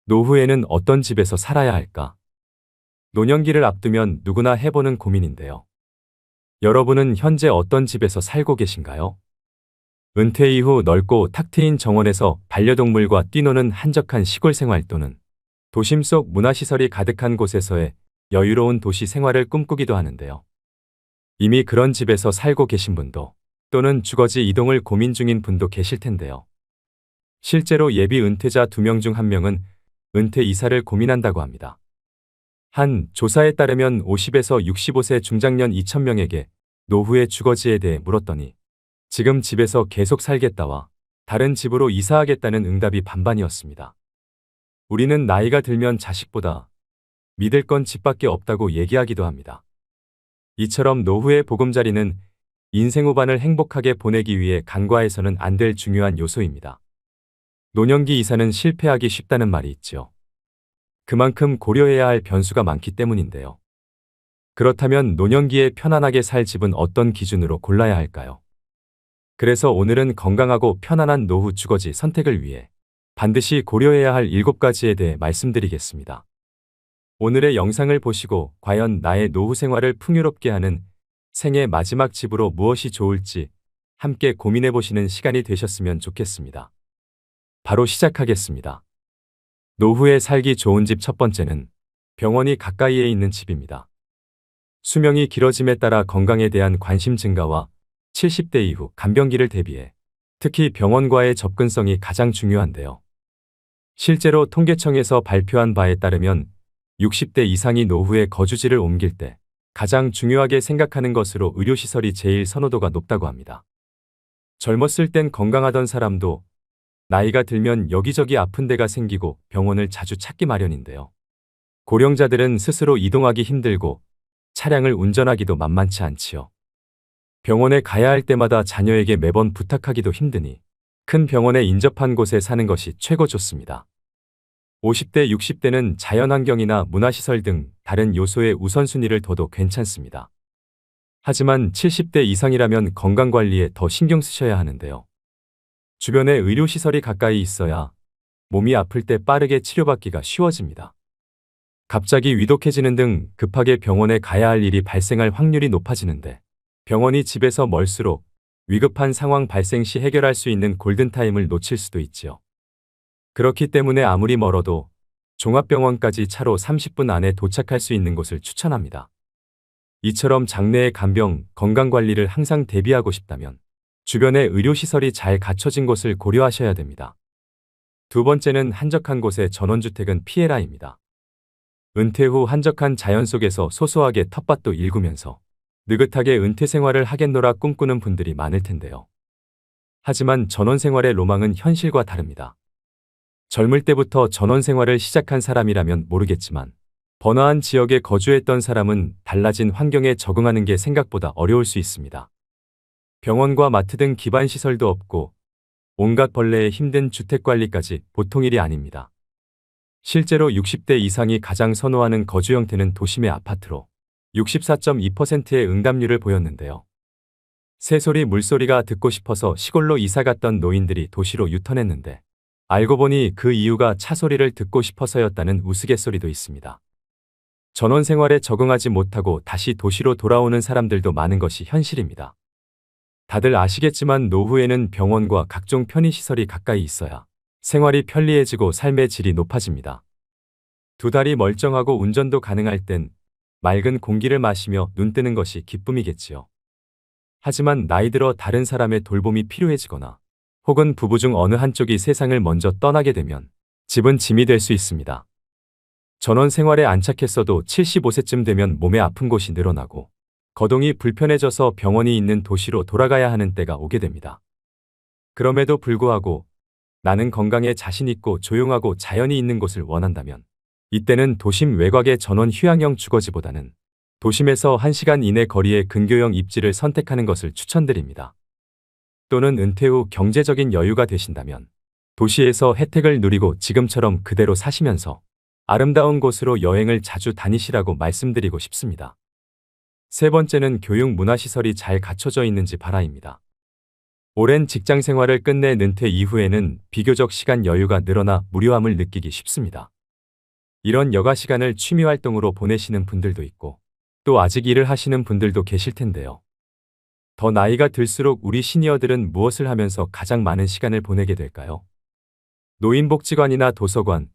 노후에는 어떤 집에서 살아야 할까? 노년기를 앞두면 누구나 해보는 고민인데요. 여러분은 현재 어떤 집에서 살고 계신가요? 은퇴 이후 넓고 탁 트인 정원에서 반려동물과 뛰노는 한적한 시골 생활 또는 도심 속 문화시설이 가득한 곳에서의 여유로운 도시 생활을 꿈꾸기도 하는데요. 이미 그런 집에서 살고 계신 분도 또는 주거지 이동을 고민 중인 분도 계실 텐데요. 실제로 예비 은퇴자 2명 중 1명은 은퇴 이사를 고민한다고 합니다. 한 조사에 따르면 50에서 65세 중장년 2,000명에게 노후의 주거지에 대해 물었더니 지금 집에서 계속 살겠다와 다른 집으로 이사하겠다는 응답이 반반이었습니다. 우리는 나이가 들면 자식보다 믿을 건 집밖에 없다고 얘기하기도 합니다. 이처럼 노후의 보금자리는 인생 후반을 행복하게 보내기 위해 간과해서는 안 될 중요한 요소입니다. 노년기 이사는 실패하기 쉽다는 말이 있죠. 그만큼 고려해야 할 변수가 많기 때문인데요. 그렇다면 노년기에 편안하게 살 집은 어떤 기준으로 골라야 할까요? 그래서 오늘은 건강하고 편안한 노후 주거지 선택을 위해 반드시 고려해야 할 7가지에 대해 말씀드리겠습니다. 오늘의 영상을 보시고 과연 나의 노후 생활을 풍요롭게 하는 생애 마지막 집으로 무엇이 좋을지 함께 고민해 보시는 시간이 되셨으면 좋겠습니다. 바로 시작하겠습니다. 노후에 살기 좋은 집 첫 번째는 병원이 가까이에 있는 집입니다. 수명이 길어짐에 따라 건강에 대한 관심 증가와 70대 이후 간병기를 대비해 특히 병원과의 접근성이 가장 중요한데요. 실제로 통계청에서 발표한 바에 따르면 60대 이상이 노후에 거주지를 옮길 때 가장 중요하게 생각하는 것으로 의료시설이 제일 선호도가 높다고 합니다. 젊었을 땐 건강하던 사람도 나이가 들면 여기저기 아픈 데가 생기고 병원을 자주 찾기 마련인데요. 고령자들은 스스로 이동하기 힘들고 차량을 운전하기도 만만치 않지요. 병원에 가야 할 때마다 자녀에게 매번 부탁하기도 힘드니 큰 병원에 인접한 곳에 사는 것이 최고 좋습니다. 50대, 60대는 자연환경이나 문화시설 등 다른 요소에 우선순위를 둬도 괜찮습니다. 하지만 70대 이상이라면 건강관리에 더 신경 쓰셔야 하는데요. 주변에 의료시설이 가까이 있어야 몸이 아플 때 빠르게 치료받기가 쉬워집니다. 갑자기 위독해지는 등 급하게 병원에 가야 할 일이 발생할 확률이 높아지는데 병원이 집에서 멀수록 위급한 상황 발생 시 해결할 수 있는 골든타임을 놓칠 수도 있지요. 그렇기 때문에 아무리 멀어도 종합병원까지 차로 30분 안에 도착할 수 있는 곳을 추천합니다. 이처럼 장래의 간병, 건강관리를 항상 대비하고 싶다면 주변에 의료시설이 잘 갖춰진 곳을 고려하셔야 됩니다. 두 번째는 한적한 곳의 전원주택은 피해라입니다. 은퇴 후 한적한 자연 속에서 소소하게 텃밭도 일구면서 느긋하게 은퇴 생활을 하겠노라 꿈꾸는 분들이 많을 텐데요. 하지만 전원 생활의 로망은 현실과 다릅니다. 젊을 때부터 전원 생활을 시작한 사람이라면 모르겠지만 번화한 지역에 거주했던 사람은 달라진 환경에 적응하는 게 생각보다 어려울 수 있습니다. 병원과 마트 등 기반 시설도 없고 온갖 벌레의 힘든 주택관리까지 보통 일이 아닙니다. 실제로 60대 이상이 가장 선호하는 거주 형태는 도심의 아파트로 64.2%의 응답률을 보였는데요. 새소리 물소리가 듣고 싶어서 시골로 이사갔던 노인들이 도시로 유턴했는데 알고 보니 그 이유가 차 소리를 듣고 싶어서였다는 우스갯소리도 있습니다. 전원 생활에 적응하지 못하고 다시 도시로 돌아오는 사람들도 많은 것이 현실입니다. 다들 아시겠지만 노후에는 병원과 각종 편의시설이 가까이 있어야 생활이 편리해지고 삶의 질이 높아집니다. 두 다리 멀쩡하고 운전도 가능할 땐 맑은 공기를 마시며 눈 뜨는 것이 기쁨이겠지요. 하지만 나이 들어 다른 사람의 돌봄이 필요해지거나 혹은 부부 중 어느 한쪽이 세상을 먼저 떠나게 되면 집은 짐이 될 수 있습니다. 전원 생활에 안착했어도 75세쯤 되면 몸에 아픈 곳이 늘어나고 거동이 불편해져서 병원이 있는 도시로 돌아가야 하는 때가 오게 됩니다. 그럼에도 불구하고 나는 건강에 자신 있고 조용하고 자연이 있는 곳을 원한다면 이때는 도심 외곽의 전원 휴양형 주거지보다는 도심에서 1시간 이내 거리의 근교형 입지를 선택하는 것을 추천드립니다. 또는 은퇴 후 경제적인 여유가 되신다면 도시에서 혜택을 누리고 지금처럼 그대로 사시면서 아름다운 곳으로 여행을 자주 다니시라고 말씀드리고 싶습니다. 세 번째는 교육 문화시설이 잘 갖춰져 있는지 봐라입니다. 오랜 직장 생활을 끝내 은퇴 이후에는 비교적 시간 여유가 늘어나 무료함을 느끼기 쉽습니다. 이런 여가 시간을 취미 활동으로 보내시는 분들도 있고 또 아직 일을 하시는 분들도 계실 텐데요. 더 나이가 들수록 우리 시니어들은 무엇을 하면서 가장 많은 시간을 보내게 될까요? 노인복지관이나 도서관,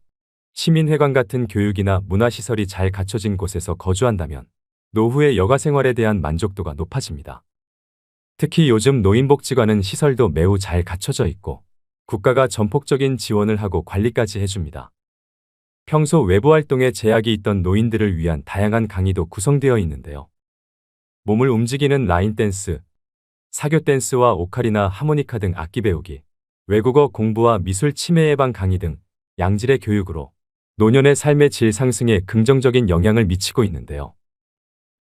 시민회관 같은 교육이나 문화시설이 잘 갖춰진 곳에서 거주한다면 노후의 여가 생활에 대한 만족도가 높아집니다. 특히 요즘 노인복지관은 시설도 매우 잘 갖춰져 있고 국가가 전폭적인 지원을 하고 관리까지 해줍니다. 평소 외부 활동에 제약이 있던 노인들을 위한 다양한 강의도 구성되어 있는데요. 몸을 움직이는 라인 댄스, 사교 댄스와 오카리나 하모니카 등 악기 배우기, 외국어 공부와 미술 치매 예방 강의 등 양질의 교육으로 노년의 삶의 질 상승에 긍정적인 영향을 미치고 있는데요.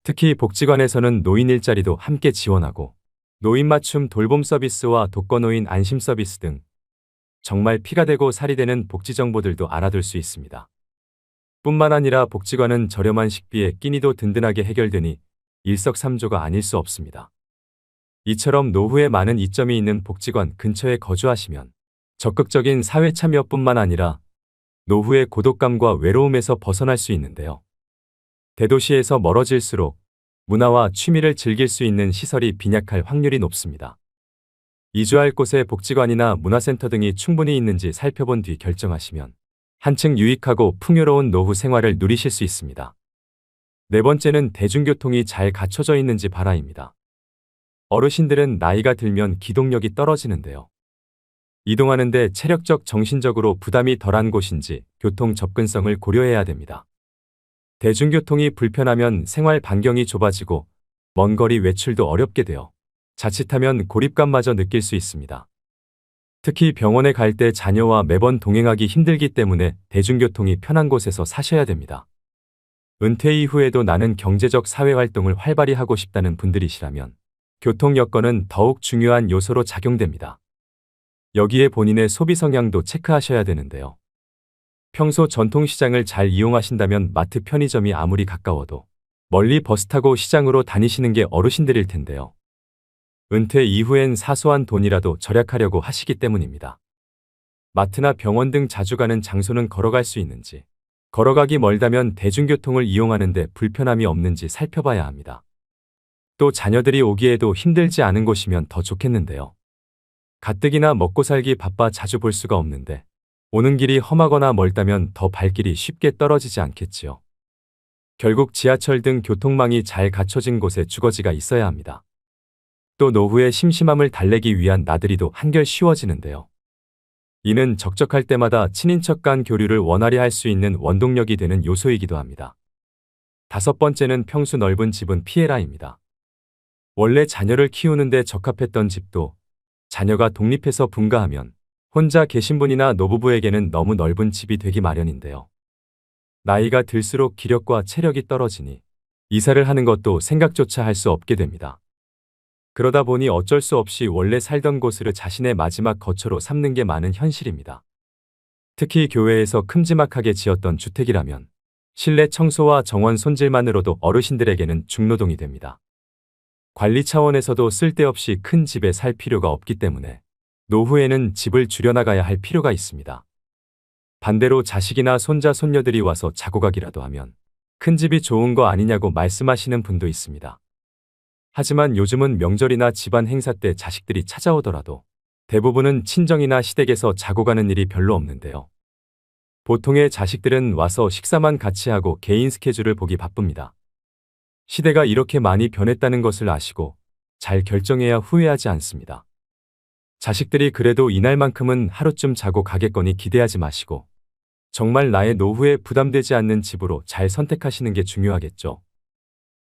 특히 복지관에서는 노인 일자리도 함께 지원하고 노인 맞춤 돌봄 서비스와 독거노인 안심 서비스 등 정말 피가 되고 살이 되는 복지 정보들도 알아둘 수 있습니다. 뿐만 아니라 복지관은 저렴한 식비에 끼니도 든든하게 해결되니 일석삼조가 아닐 수 없습니다. 이처럼 노후에 많은 이점이 있는 복지관 근처에 거주하시면 적극적인 사회 참여뿐만 아니라 노후의 고독감과 외로움에서 벗어날 수 있는데요. 대도시에서 멀어질수록 문화와 취미를 즐길 수 있는 시설이 빈약할 확률이 높습니다. 이주할 곳에 복지관이나 문화센터 등이 충분히 있는지 살펴본 뒤 결정하시면 한층 유익하고 풍요로운 노후 생활을 누리실 수 있습니다. 네 번째는 대중교통이 잘 갖춰져 있는지 봐라입니다. 어르신들은 나이가 들면 기동력이 떨어지는데요. 이동하는데 체력적, 정신적으로 부담이 덜한 곳인지 교통 접근성을 고려해야 됩니다. 대중교통이 불편하면 생활 반경이 좁아지고 먼 거리 외출도 어렵게 되어 자칫하면 고립감마저 느낄 수 있습니다. 특히 병원에 갈 때 자녀와 매번 동행하기 힘들기 때문에 대중교통이 편한 곳에서 사셔야 됩니다. 은퇴 이후에도 나는 경제적 사회활동을 활발히 하고 싶다는 분들이시라면 교통 여건은 더욱 중요한 요소로 작용됩니다. 여기에 본인의 소비 성향도 체크하셔야 되는데요. 평소 전통시장을 잘 이용하신다면 마트 편의점이 아무리 가까워도 멀리 버스 타고 시장으로 다니시는 게 어르신들일 텐데요. 은퇴 이후엔 사소한 돈이라도 절약하려고 하시기 때문입니다. 마트나 병원 등 자주 가는 장소는 걸어갈 수 있는지, 걸어가기 멀다면 대중교통을 이용하는데 불편함이 없는지 살펴봐야 합니다. 또 자녀들이 오기에도 힘들지 않은 곳이면 더 좋겠는데요. 가뜩이나 먹고 살기 바빠 자주 볼 수가 없는데 오는 길이 험하거나 멀다면 더 발길이 쉽게 떨어지지 않겠지요. 결국 지하철 등 교통망이 잘 갖춰진 곳에 주거지가 있어야 합니다. 또 노후의 심심함을 달래기 위한 나들이도 한결 쉬워지는데요. 이는 적적할 때마다 친인척 간 교류를 원활히 할 수 있는 원동력이 되는 요소이기도 합니다. 다섯 번째는 평수 넓은 집은 피해라입니다. 원래 자녀를 키우는데 적합했던 집도 자녀가 독립해서 분가하면 혼자 계신 분이나 노부부에게는 너무 넓은 집이 되기 마련인데요. 나이가 들수록 기력과 체력이 떨어지니 이사를 하는 것도 생각조차 할 수 없게 됩니다. 그러다 보니 어쩔 수 없이 원래 살던 곳을 자신의 마지막 거처로 삼는 게 많은 현실입니다. 특히 교외에서 큼지막하게 지었던 주택이라면 실내 청소와 정원 손질만으로도 어르신들에게는 중노동이 됩니다. 관리 차원에서도 쓸데없이 큰 집에 살 필요가 없기 때문에 노후에는 집을 줄여나가야 할 필요가 있습니다. 반대로 자식이나 손자, 손녀들이 와서 자고 가기라도 하면 큰 집이 좋은 거 아니냐고 말씀하시는 분도 있습니다. 하지만 요즘은 명절이나 집안 행사 때 자식들이 찾아오더라도 대부분은 친정이나 시댁에서 자고 가는 일이 별로 없는데요. 보통의 자식들은 와서 식사만 같이 하고 개인 스케줄을 보기 바쁩니다. 시대가 이렇게 많이 변했다는 것을 아시고 잘 결정해야 후회하지 않습니다. 자식들이 그래도 이날만큼은 하루쯤 자고 가겠거니 기대하지 마시고 정말 나의 노후에 부담되지 않는 집으로 잘 선택하시는 게 중요하겠죠.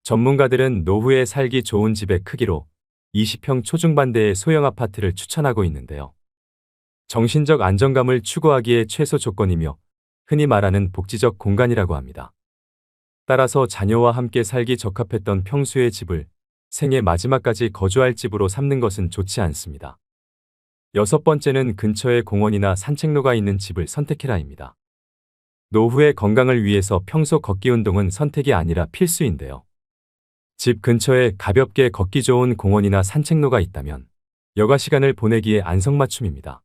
전문가들은 노후에 살기 좋은 집의 크기로 20평 초중반대의 소형 아파트를 추천하고 있는데요. 정신적 안정감을 추구하기에 최소 조건이며 흔히 말하는 복지적 공간이라고 합니다. 따라서 자녀와 함께 살기 적합했던 평수의 집을 생애 마지막까지 거주할 집으로 삼는 것은 좋지 않습니다. 여섯 번째는 근처에 공원이나 산책로가 있는 집을 선택해라입니다. 노후의 건강을 위해서 평소 걷기 운동은 선택이 아니라 필수인데요. 집 근처에 가볍게 걷기 좋은 공원이나 산책로가 있다면 여가 시간을 보내기에 안성맞춤입니다.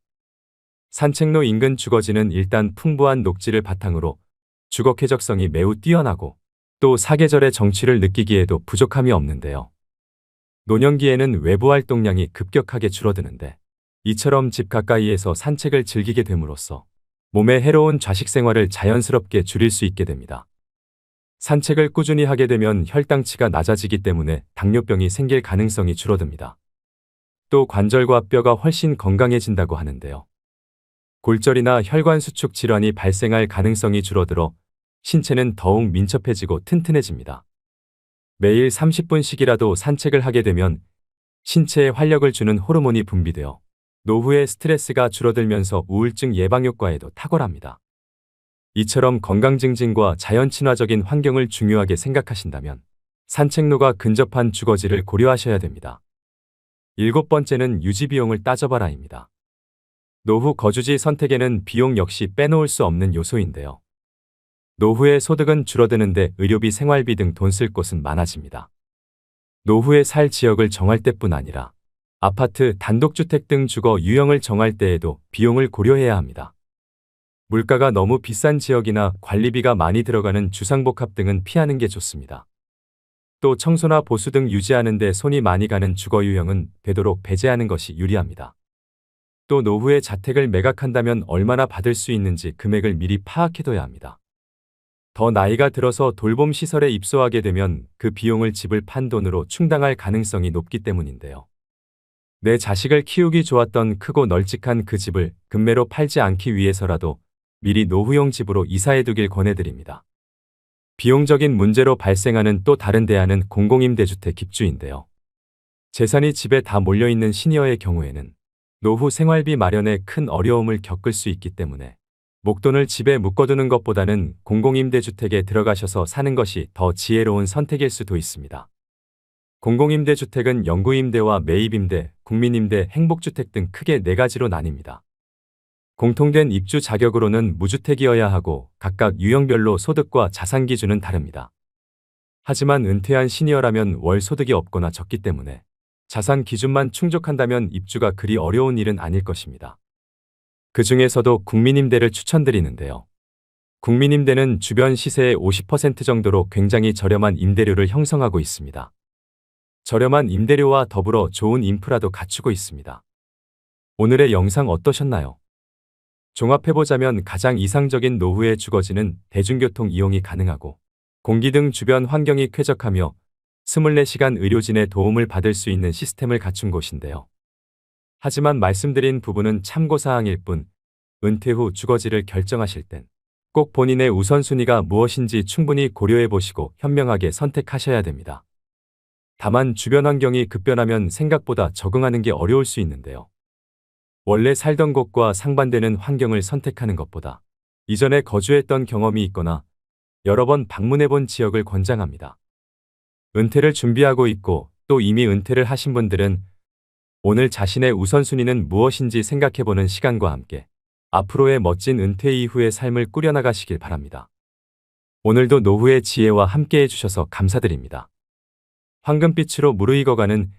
산책로 인근 주거지는 일단 풍부한 녹지를 바탕으로 주거 쾌적성이 매우 뛰어나고 또 사계절의 정취를 느끼기에도 부족함이 없는데요. 노년기에는 외부 활동량이 급격하게 줄어드는데 이처럼 집 가까이에서 산책을 즐기게 됨으로써 몸에 해로운 좌식 생활을 자연스럽게 줄일 수 있게 됩니다. 산책을 꾸준히 하게 되면 혈당치가 낮아지기 때문에 당뇨병이 생길 가능성이 줄어듭니다. 또 관절과 뼈가 훨씬 건강해진다고 하는데요. 골절이나 혈관 수축 질환이 발생할 가능성이 줄어들어 신체는 더욱 민첩해지고 튼튼해집니다. 매일 30분씩이라도 산책을 하게 되면 신체에 활력을 주는 호르몬이 분비되어 노후의 스트레스가 줄어들면서 우울증 예방 효과에도 탁월합니다. 이처럼 건강 증진과 자연 친화적인 환경을 중요하게 생각하신다면 산책로가 근접한 주거지를 고려하셔야 됩니다. 7번째는 유지 비용을 따져봐라입니다. 노후 거주지 선택에는 비용 역시 빼놓을 수 없는 요소인데요. 노후의 소득은 줄어드는데 의료비, 생활비 등 돈 쓸 곳은 많아집니다. 노후에 살 지역을 정할 때뿐 아니라 아파트, 단독주택 등 주거 유형을 정할 때에도 비용을 고려해야 합니다. 물가가 너무 비싼 지역이나 관리비가 많이 들어가는 주상복합 등은 피하는 게 좋습니다. 또 청소나 보수 등 유지하는 데 손이 많이 가는 주거 유형은 되도록 배제하는 것이 유리합니다. 또 노후에 자택을 매각한다면 얼마나 받을 수 있는지 금액을 미리 파악해둬야 합니다. 더 나이가 들어서 돌봄 시설에 입소하게 되면 그 비용을 집을 판 돈으로 충당할 가능성이 높기 때문인데요. 내 자식을 키우기 좋았던 크고 널찍한 그 집을 급매로 팔지 않기 위해서라도 미리 노후용 집으로 이사해두길 권해드립니다. 비용적인 문제로 발생하는 또 다른 대안은 공공임대주택 입주인데요. 재산이 집에 다 몰려있는 시니어의 경우에는 노후 생활비 마련에 큰 어려움을 겪을 수 있기 때문에 목돈을 집에 묶어두는 것보다는 공공임대주택에 들어가셔서 사는 것이 더 지혜로운 선택일 수도 있습니다. 공공임대주택은 영구임대와 매입임대, 국민임대, 행복주택 등 크게 4가지로 나뉩니다. 공통된 입주 자격으로는 무주택이어야 하고 각각 유형별로 소득과 자산 기준은 다릅니다. 하지만 은퇴한 시니어라면 월 소득이 없거나 적기 때문에 자산 기준만 충족한다면 입주가 그리 어려운 일은 아닐 것입니다. 그 중에서도 국민임대를 추천드리는데요. 국민임대는 주변 시세의 50% 정도로 굉장히 저렴한 임대료를 형성하고 있습니다. 저렴한 임대료와 더불어 좋은 인프라도 갖추고 있습니다. 오늘의 영상 어떠셨나요? 종합해보자면 가장 이상적인 노후의 주거지는 대중교통 이용이 가능하고 공기 등 주변 환경이 쾌적하며 24시간 의료진의 도움을 받을 수 있는 시스템을 갖춘 곳인데요. 하지만 말씀드린 부분은 참고사항일 뿐 은퇴 후 주거지를 결정하실 땐 꼭 본인의 우선순위가 무엇인지 충분히 고려해보시고 현명하게 선택하셔야 됩니다. 다만 주변 환경이 급변하면 생각보다 적응하는 게 어려울 수 있는데요. 원래 살던 곳과 상반되는 환경을 선택하는 것보다 이전에 거주했던 경험이 있거나 여러 번 방문해본 지역을 권장합니다. 은퇴를 준비하고 있고 또 이미 은퇴를 하신 분들은 오늘 자신의 우선순위는 무엇인지 생각해보는 시간과 함께 앞으로의 멋진 은퇴 이후의 삶을 꾸려나가시길 바랍니다. 오늘도 노후의 지혜와 함께 해주셔서 감사드립니다. 황금빛으로 무르익어가는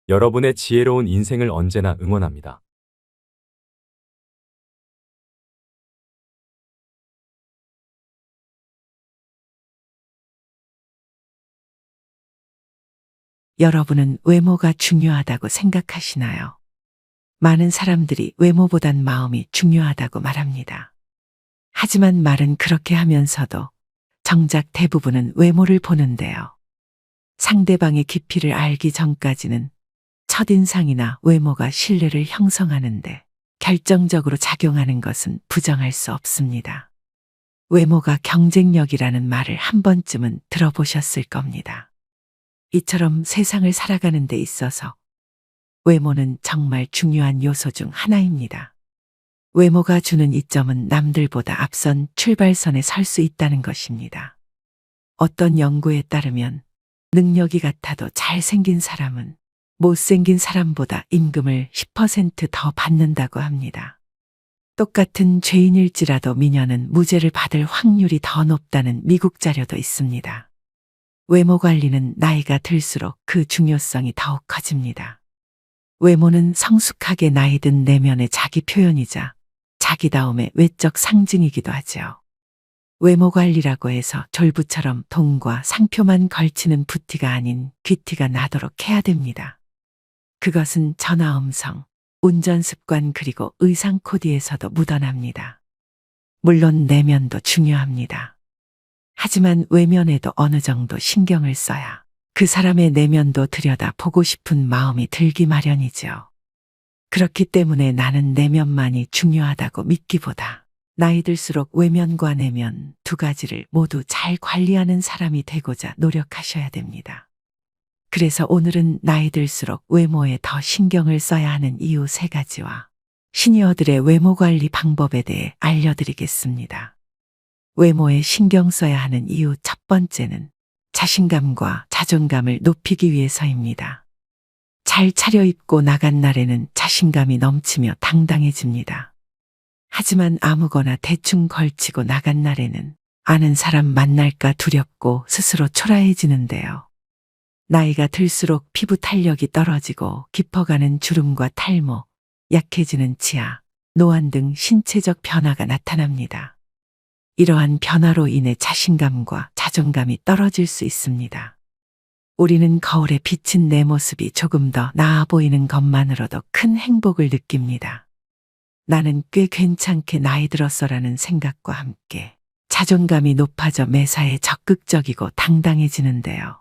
여러분의 지혜로운 인생을 언제나 응원합니다. 여러분은 외모가 중요하다고 생각하시나요? 많은 사람들이 외모보단 마음이 중요하다고 말합니다. 하지만 말은 그렇게 하면서도 정작 대부분은 외모를 보는데요. 상대방의 깊이를 알기 전까지는 첫인상이나 외모가 신뢰를 형성하는데 결정적으로 작용하는 것은 부정할 수 없습니다. 외모가 경쟁력이라는 말을 한 번쯤은 들어보셨을 겁니다. 이처럼 세상을 살아가는 데 있어서 외모는 정말 중요한 요소 중 하나입니다. 외모가 주는 이점은 남들보다 앞선 출발선에 설 수 있다는 것입니다. 어떤 연구에 따르면 능력이 같아도 잘생긴 사람은 못생긴 사람보다 임금을 10% 더 받는다고 합니다. 똑같은 죄인일지라도 미녀는 무죄를 받을 확률이 더 높다는 미국 자료도 있습니다. 외모 관리는 나이가 들수록 그 중요성이 더욱 커집니다. 외모는 성숙하게 나이 든 내면의 자기 표현이자 자기다움의 외적 상징이기도 하죠. 외모 관리라고 해서 졸부처럼 동과 상표만 걸치는 붓티가 아닌 귀티가 나도록 해야 됩니다. 그것은 전화 음성, 운전 습관 그리고 의상 코디에서도 묻어납니다. 물론 내면도 중요합니다. 하지만 외면에도 어느 정도 신경을 써야 그 사람의 내면도 들여다 보고 싶은 마음이 들기 마련이죠. 그렇기 때문에 나는 내면만이 중요하다고 믿기보다 나이 들수록 외면과 내면 두 가지를 모두 잘 관리하는 사람이 되고자 노력하셔야 됩니다. 그래서 오늘은 나이 들수록 외모에 더 신경을 써야 하는 이유 3가지와 시니어들의 외모 관리 방법에 대해 알려드리겠습니다. 외모에 신경 써야 하는 이유 첫 번째는 자신감과 자존감을 높이기 위해서입니다. 잘 차려입고 나간 날에는 자신감이 넘치며 당당해집니다. 하지만 아무거나 대충 걸치고 나간 날에는 아는 사람 만날까 두렵고 스스로 초라해지는데요. 나이가 들수록 피부 탄력이 떨어지고 깊어가는 주름과 탈모, 약해지는 치아, 노안 등 신체적 변화가 나타납니다. 이러한 변화로 인해 자신감과 자존감이 떨어질 수 있습니다. 우리는 거울에 비친 내 모습이 조금 더 나아 보이는 것만으로도 큰 행복을 느낍니다. 나는 꽤 괜찮게 나이 들었어라는 생각과 함께 자존감이 높아져 매사에 적극적이고 당당해지는데요.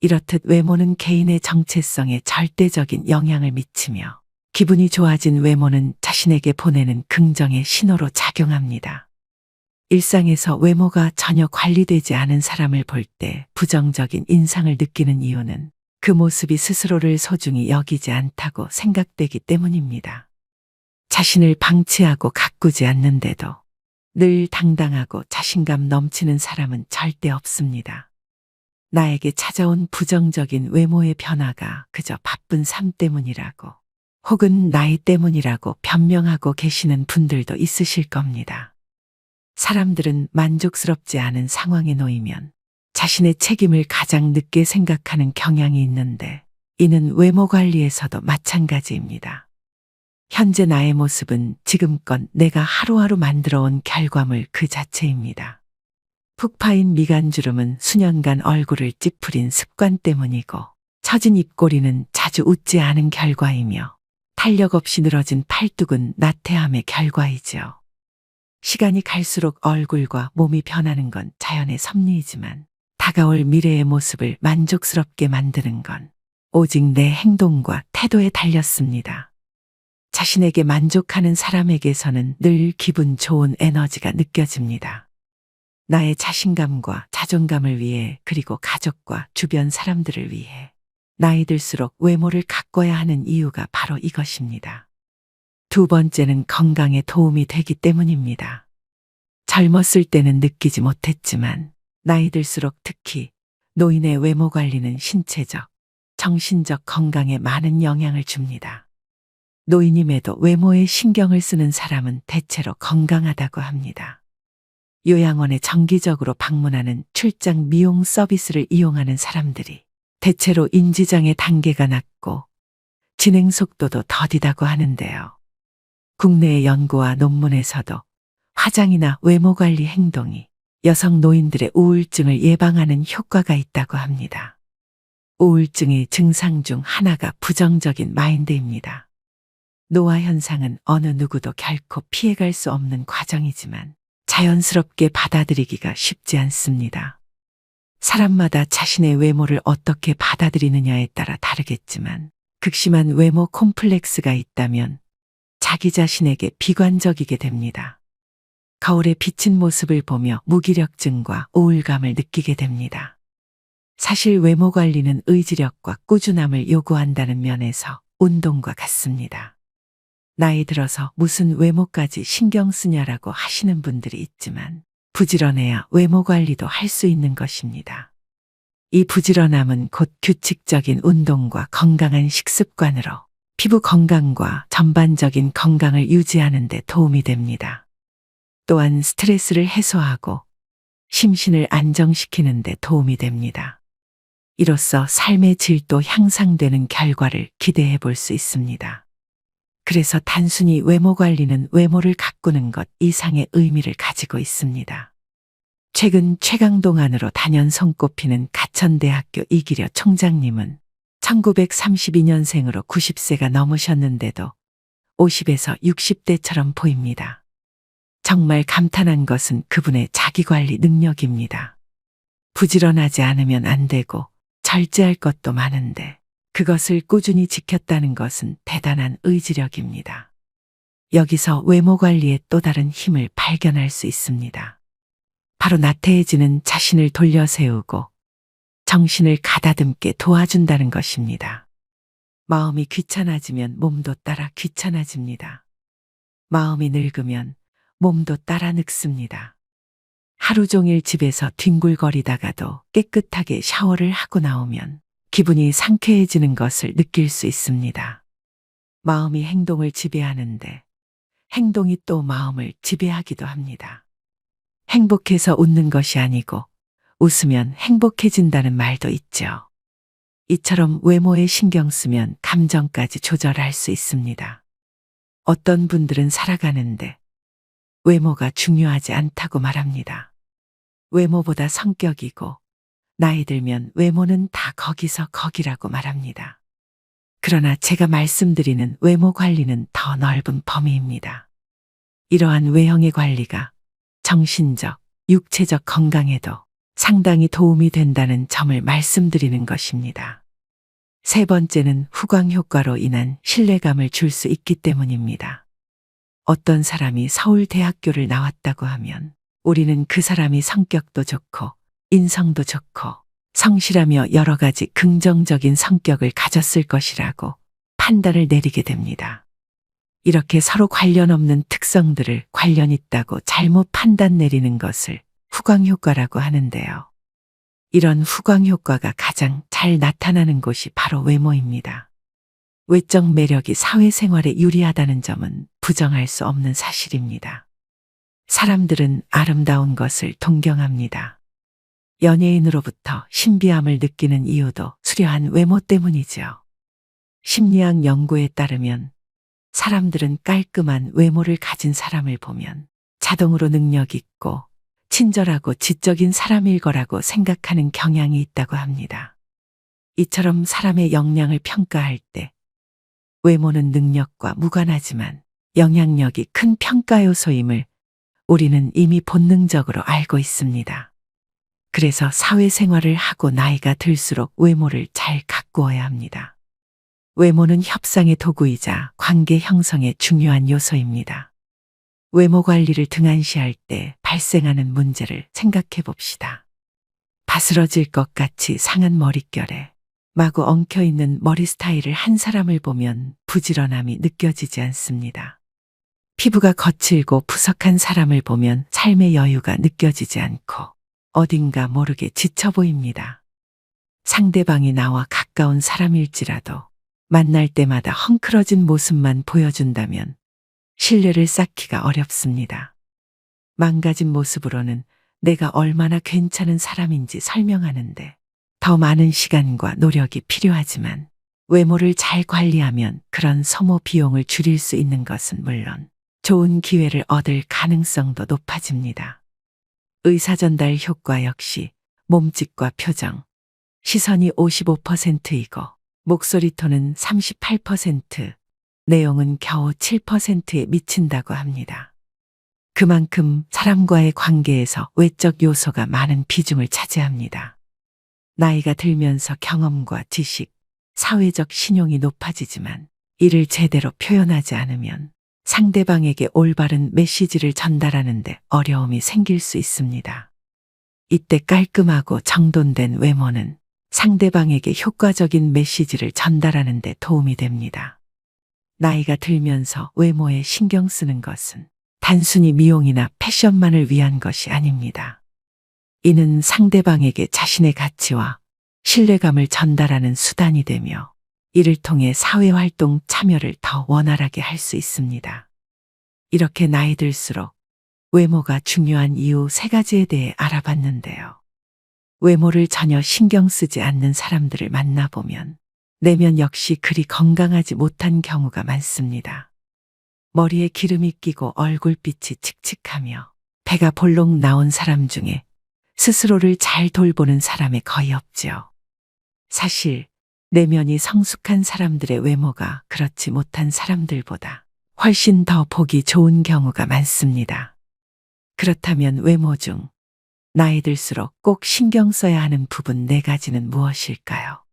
이렇듯 외모는 개인의 정체성에 절대적인 영향을 미치며 기분이 좋아진 외모는 자신에게 보내는 긍정의 신호로 작용합니다. 일상에서 외모가 전혀 관리되지 않은 사람을 볼 때 부정적인 인상을 느끼는 이유는 그 모습이 스스로를 소중히 여기지 않다고 생각되기 때문입니다. 자신을 방치하고 가꾸지 않는데도 늘 당당하고 자신감 넘치는 사람은 절대 없습니다. 나에게 찾아온 부정적인 외모의 변화가 그저 바쁜 삶 때문이라고 혹은 나이 때문이라고 변명하고 계시는 분들도 있으실 겁니다. 사람들은 만족스럽지 않은 상황에 놓이면 자신의 책임을 가장 늦게 생각하는 경향이 있는데 이는 외모 관리에서도 마찬가지입니다. 현재 나의 모습은 지금껏 내가 하루하루 만들어온 결과물 그 자체입니다. 푹 파인 미간주름은 수년간 얼굴을 찌푸린 습관 때문이고 처진 입꼬리는 자주 웃지 않은 결과이며 탄력 없이 늘어진 팔뚝은 나태함의 결과이지요. 시간이 갈수록 얼굴과 몸이 변하는 건 자연의 섭리이지만 다가올 미래의 모습을 만족스럽게 만드는 건 오직 내 행동과 태도에 달렸습니다. 자신에게 만족하는 사람에게서는 늘 기분 좋은 에너지가 느껴집니다. 나의 자신감과 자존감을 위해 그리고 가족과 주변 사람들을 위해 나이 들수록 외모를 가꿔야 하는 이유가 바로 이것입니다. 두 번째는 건강에 도움이 되기 때문입니다. 젊었을 때는 느끼지 못했지만 나이 들수록 특히 노인의 외모 관리는 신체적, 정신적 건강에 많은 영향을 줍니다. 노인임에도 외모에 신경을 쓰는 사람은 대체로 건강하다고 합니다. 요양원에 정기적으로 방문하는 출장 미용 서비스를 이용하는 사람들이 대체로 인지장애 단계가 낮고 진행 속도도 더디다고 하는데요. 국내의 연구와 논문에서도 화장이나 외모 관리 행동이 여성 노인들의 우울증을 예방하는 효과가 있다고 합니다. 우울증의 증상 중 하나가 부정적인 마인드입니다. 노화 현상은 어느 누구도 결코 피해갈 수 없는 과정이지만 자연스럽게 받아들이기가 쉽지 않습니다. 사람마다 자신의 외모를 어떻게 받아들이느냐에 따라 다르겠지만 극심한 외모 콤플렉스가 있다면 자기 자신에게 비관적이게 됩니다. 거울에 비친 모습을 보며 무기력증과 우울감을 느끼게 됩니다. 사실 외모 관리는 의지력과 꾸준함을 요구한다는 면에서 운동과 같습니다. 나이 들어서 무슨 외모까지 신경 쓰냐라고 하시는 분들이 있지만 부지런해야 외모 관리도 할 수 있는 것입니다. 이 부지런함은 곧 규칙적인 운동과 건강한 식습관으로 피부 건강과 전반적인 건강을 유지하는 데 도움이 됩니다. 또한 스트레스를 해소하고 심신을 안정시키는 데 도움이 됩니다. 이로써 삶의 질도 향상되는 결과를 기대해 볼 수 있습니다. 그래서 단순히 외모 관리는 외모를 가꾸는 것 이상의 의미를 가지고 있습니다. 최근 최강동 안으로 단연 손꼽히는 가천대학교 이기려 총장님은 1932년생으로 90세가 넘으셨는데도 50에서 60대처럼 보입니다. 정말 감탄한 것은 그분의 자기관리 능력입니다. 부지런하지 않으면 안 되고 절제할 것도 많은데 그것을 꾸준히 지켰다는 것은 대단한 의지력입니다. 여기서 외모 관리의 또 다른 힘을 발견할 수 있습니다. 바로 나태해지는 자신을 돌려세우고 정신을 가다듬게 도와준다는 것입니다. 마음이 귀찮아지면 몸도 따라 귀찮아집니다. 마음이 늙으면 몸도 따라 늙습니다. 하루 종일 집에서 뒹굴거리다가도 깨끗하게 샤워를 하고 나오면 기분이 상쾌해지는 것을 느낄 수 있습니다. 마음이 행동을 지배하는데 행동이 또 마음을 지배하기도 합니다. 행복해서 웃는 것이 아니고 웃으면 행복해진다는 말도 있죠. 이처럼 외모에 신경 쓰면 감정까지 조절할 수 있습니다. 어떤 분들은 살아가는데 외모가 중요하지 않다고 말합니다. 외모보다 성격이고 나이 들면 외모는 다 거기서 거기라고 말합니다. 그러나 제가 말씀드리는 외모 관리는 더 넓은 범위입니다. 이러한 외형의 관리가 정신적, 육체적 건강에도 상당히 도움이 된다는 점을 말씀드리는 것입니다. 세 번째는 후광 효과로 인한 신뢰감을 줄 수 있기 때문입니다. 어떤 사람이 서울대학교를 나왔다고 하면 우리는 그 사람이 성격도 좋고 인성도 좋고 성실하며 여러 가지 긍정적인 성격을 가졌을 것이라고 판단을 내리게 됩니다. 이렇게 서로 관련 없는 특성들을 관련 있다고 잘못 판단 내리는 것을 후광 효과라고 하는데요. 이런 후광 효과가 가장 잘 나타나는 곳이 바로 외모입니다. 외적 매력이 사회생활에 유리하다는 점은 부정할 수 없는 사실입니다. 사람들은 아름다운 것을 동경합니다. 연예인으로부터 신비함을 느끼는 이유도 수려한 외모 때문이죠. 심리학 연구에 따르면 사람들은 깔끔한 외모를 가진 사람을 보면 자동으로 능력 있고 친절하고 지적인 사람일 거라고 생각하는 경향이 있다고 합니다. 이처럼 사람의 역량을 평가할 때 외모는 능력과 무관하지만 영향력이 큰 평가 요소임을 우리는 이미 본능적으로 알고 있습니다. 그래서 사회생활을 하고 나이가 들수록 외모를 잘 가꾸어야 합니다. 외모는 협상의 도구이자 관계 형성의 중요한 요소입니다. 외모 관리를 등한시할 때 발생하는 문제를 생각해 봅시다. 바스러질 것 같이 상한 머릿결에 마구 엉켜있는 머리 스타일을 한 사람을 보면 부지런함이 느껴지지 않습니다. 피부가 거칠고 푸석한 사람을 보면 삶의 여유가 느껴지지 않고 어딘가 모르게 지쳐 보입니다. 상대방이 나와 가까운 사람일지라도 만날 때마다 헝클어진 모습만 보여준다면 신뢰를 쌓기가 어렵습니다. 망가진 모습으로는 내가 얼마나 괜찮은 사람인지 설명하는데 더 많은 시간과 노력이 필요하지만 외모를 잘 관리하면 그런 소모 비용을 줄일 수 있는 것은 물론 좋은 기회를 얻을 가능성도 높아집니다. 의사전달 효과 역시 몸짓과 표정, 시선이 55%이고 목소리 톤은 38%, 내용은 겨우 7%에 미친다고 합니다. 그만큼 사람과의 관계에서 외적 요소가 많은 비중을 차지합니다. 나이가 들면서 경험과 지식, 사회적 신용이 높아지지만 이를 제대로 표현하지 않으면 상대방에게 올바른 메시지를 전달하는 데 어려움이 생길 수 있습니다. 이때 깔끔하고 정돈된 외모는 상대방에게 효과적인 메시지를 전달하는 데 도움이 됩니다. 나이가 들면서 외모에 신경 쓰는 것은 단순히 미용이나 패션만을 위한 것이 아닙니다. 이는 상대방에게 자신의 가치와 신뢰감을 전달하는 수단이 되며 이를 통해 사회활동 참여를 더 원활하게 할 수 있습니다. 이렇게 나이 들수록 외모가 중요한 이유 3가지에 대해 알아봤는데요. 외모를 전혀 신경 쓰지 않는 사람들을 만나보면 내면 역시 그리 건강하지 못한 경우가 많습니다. 머리에 기름이 끼고 얼굴빛이 칙칙하며 배가 볼록 나온 사람 중에 스스로를 잘 돌보는 사람이 거의 없지요. 사실 내면이 성숙한 사람들의 외모가 그렇지 못한 사람들보다 훨씬 더 보기 좋은 경우가 많습니다. 그렇다면 외모 중 나이 들수록 꼭 신경 써야 하는 부분 4가지는 무엇일까요?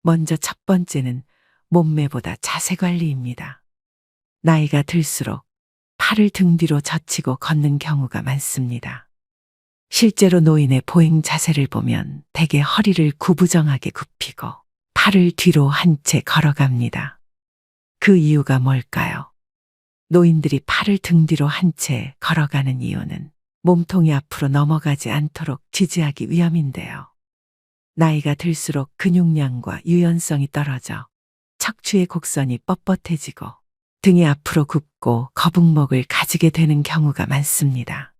먼저 첫 번째는 몸매보다 자세 관리입니다. 나이가 들수록 팔을 등 뒤로 젖히고 걷는 경우가 많습니다. 실제로 노인의 보행 자세를 보면 대개 허리를 구부정하게 굽히고 팔을 뒤로 한 채 걸어갑니다. 그 이유가 뭘까요? 노인들이 팔을 등 뒤로 한 채 걸어가는 이유는 몸통이 앞으로 넘어가지 않도록 지지하기 위함인데요. 나이가 들수록 근육량과 유연성이 떨어져 척추의 곡선이 뻣뻣해지고 등이 앞으로 굽고 거북목을 가지게 되는 경우가 많습니다.